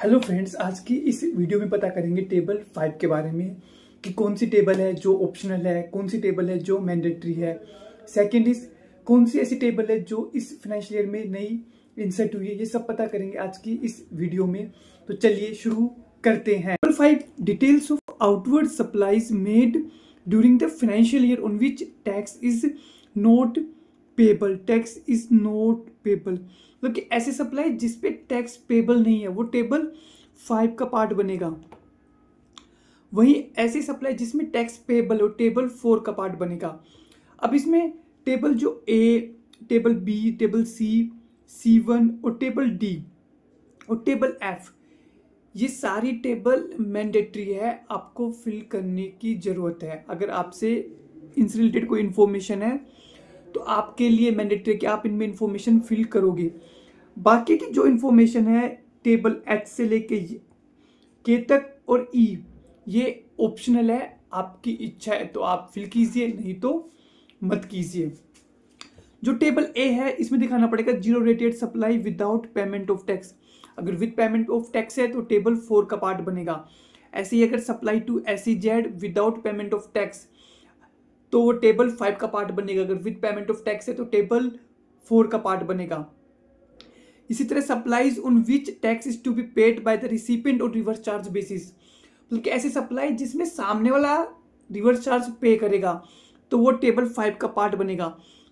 Hello friends, आज की इस वीडियो में पता करेंगे टेबल 5 के बारे में कि कौन सी टेबल है जो ऑप्शनल है, कौन सी टेबल है जो मैंडेटरी है। सेकंड इज कौन सी ऐसी टेबल है जो इस फाइनेंशियल ईयर में नई इंसर्ट हुई है। ये सब पता करेंगे आज की इस वीडियो में। तो चलिए शुरू करते हैं। Table 5 details of outward supplies made during the financial year on which tax is not payable. Tax is not payable मतलब कि ऐसे सप्लाई जिसपे टैक्स पेबल नहीं है वो टेबल 5 का पार्ट बनेगा। वहीं ऐसी सप्लाई जिसमें टैक्स पेबल हो टेबल 4 का पार्ट बनेगा। अब इसमें टेबल जो ए, टेबल बी, टेबल सी, C1 और टेबल डी और टेबल एफ, ये सारी टेबल मैंडेटरी है, आपको फिल करने की जरूरत है। अगर आपसे इनसे रिलेटेड कोई इन्फॉर्मेशन है तो आपके लिए मैंडेटरी कि आप इनमें इंफॉर्मेशन फिल करोगे। बाकी की जो इन्फॉर्मेशन है टेबल H से लेके K तक और E, ये ऑप्शनल है, आपकी इच्छा है तो आप फिल कीजिए, नहीं तो मत कीजिए। जो टेबल A है इसमें दिखाना पड़ेगा zero rated supply without payment of tax. अगर विद पेमेंट ऑफ टैक्स है तो टेबल 4 का पार्ट बनेगा। ऐसे ही अगर supply to SEZ without payment of tax तो वो टेबल 5 का पार्ट बनेगा। अगर विद पेमेंट ऑफ टैक्स है तो टेबल 4 का पार्ट बनेगा। इसी तरह supplies on which tax is to be paid by the recipient और रिवर्स चार्ज बेसिस, मतलब कि ऐसी सप्लाई जिसमें सामने वाला रिवर्स चार्ज पे करेगा तो वो टेबल 5 का पार्ट बनेगा।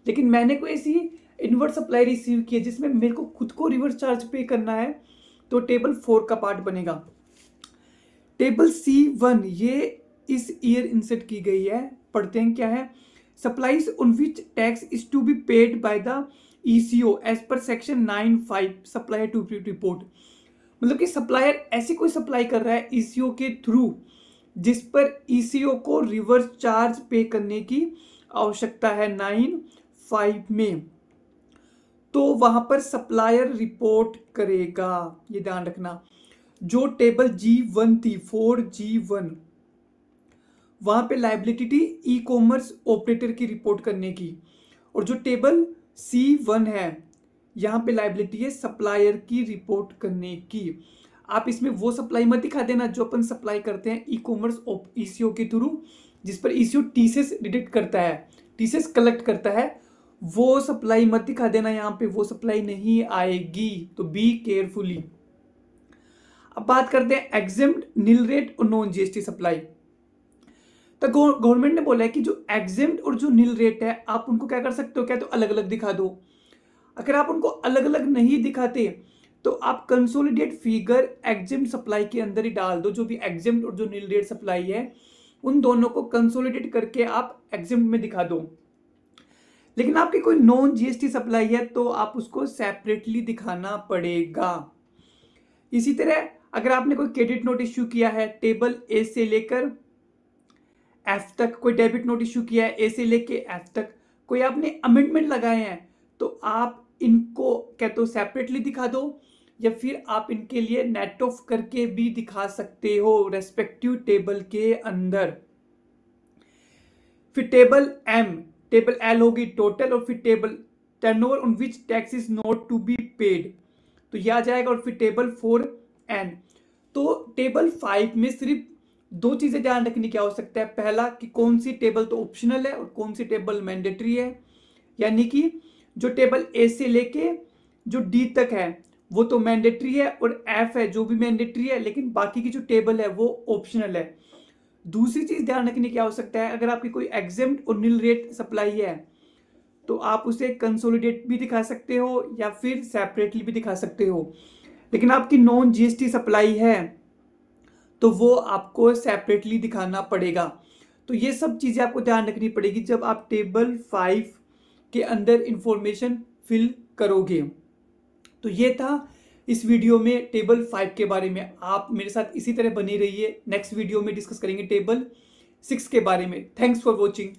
लेकिन मैंने कोई ऐसी इनवर्स सप्लाई रिसीव की है जिसमें मेरे को खुद को रिवर्स चार्ज पे करना है तो टेबल 4 का पार्ट बनेगा। टेबल C1 ये इस ईयर इंसर्ट की गई है। पढ़ते हैं क्या है। Supplies on which tax is to be paid by the ECO as per section 9(5) supplier to report, मतलब कि सप्लायर ऐसी कोई सप्लाई कर रहा है ECO के थ्रू जिस पर ECO को रिवर्स चार्ज पे करने की आवश्यकता है 9(5) में, तो वहां पर सप्लायर रिपोर्ट करेगा। ये ध्यान रखना। जो टेबल G1 थी 4G1, वहां पे लायबिलिटी थी ई कॉमर्स ऑपरेटर की रिपोर्ट करने की, और जो टेबल C1 है यहाँ पे लायबिलिटी है सप्लायर की रिपोर्ट करने की। आप इसमें वो सप्लाई मत दिखा देना जो अपन सप्लाई करते हैं ई कॉमर्स ECO के थ्रू, जिस पर ECO TCS डिडक्ट करता है, TCS कलेक्ट करता है। वो सप्लाई मत दिखा देना, यहाँ पे वो सप्लाई नहीं आएगी, तो बी केयरफुली। अब बात करते हैं एग्जेम्प्ट, नील रेट और नॉन GST सप्लाई। तो गवर्नमेंट ने बोला है कि जो एग्जेम्प्ट और जो नील रेट है आप उनको क्या कर सकते हो, क्या तो अलग अलग दिखा दो। अगर आप उनको अलग अलग नहीं दिखाते तो आप कंसोलिडेट फिगर एग्जेम्प्ट सप्लाई के अंदर ही डाल दो। जो भी एग्जेम्प्ट और जो नील रेट सप्लाई है उन दोनों को कंसोलिडेट करके आप एग्जेम्प्ट में दिखा दो। लेकिन आपकी कोई नॉन GST सप्लाई है तो आप उसको सेपरेटली दिखाना पड़ेगा। इसी तरह अगर आपने कोई क्रेडिट नोट इश्यू किया है टेबल A से लेकर F तक, कोई डेबिट नोट इश्यू किया है A से लेके F तक, कोई आपने अमेंडमेंट लगाए हैं तो आप इनको क्या तो सेपरेटली दिखा दो, या फिर आप इनके लिए नेट ऑफ करके भी दिखा सकते हो रेस्पेक्टिव टेबल के अंदर। फिर टेबल M, टेबल L होगी टोटल, और फिर table turnover on which tax is not to be paid, तो यह आ जाएगा। और फिर टेबल 4N। तो टेबल 5 में सिर्फ दो चीजें ध्यान रखने की आवश्यकता है। पहला कि कौन सी टेबल तो ऑप्शनल है और कौन सी टेबल मैंडेटरी है, यानी कि जो टेबल A से लेके जो D तक है वो तो मैंडेटरी है, और F है जो भी मैंडेटरी है, लेकिन बाकी की जो टेबल है वो ऑप्शनल है। दूसरी चीज ध्यान रखने की आवश्यकता है, अगर आपकी कोई एग्जेम्प्ट और नील रेट सप्लाई है तो आप उसे कंसोलिडेट भी दिखा सकते हो या फिर सेपरेटली भी दिखा सकते हो। लेकिन आपकी नॉन GST सप्लाई है तो वो आपको सेपरेटली दिखाना पड़ेगा। तो ये सब चीजें आपको ध्यान रखनी पड़ेगी जब आप टेबल 5 के अंदर इंफॉर्मेशन फिल करोगे। तो ये था इस वीडियो में टेबल 5 के बारे में। आप मेरे साथ इसी तरह बनी रहिए। नेक्स्ट वीडियो में डिस्कस करेंगे टेबल 6 के बारे में। Thanks for watching.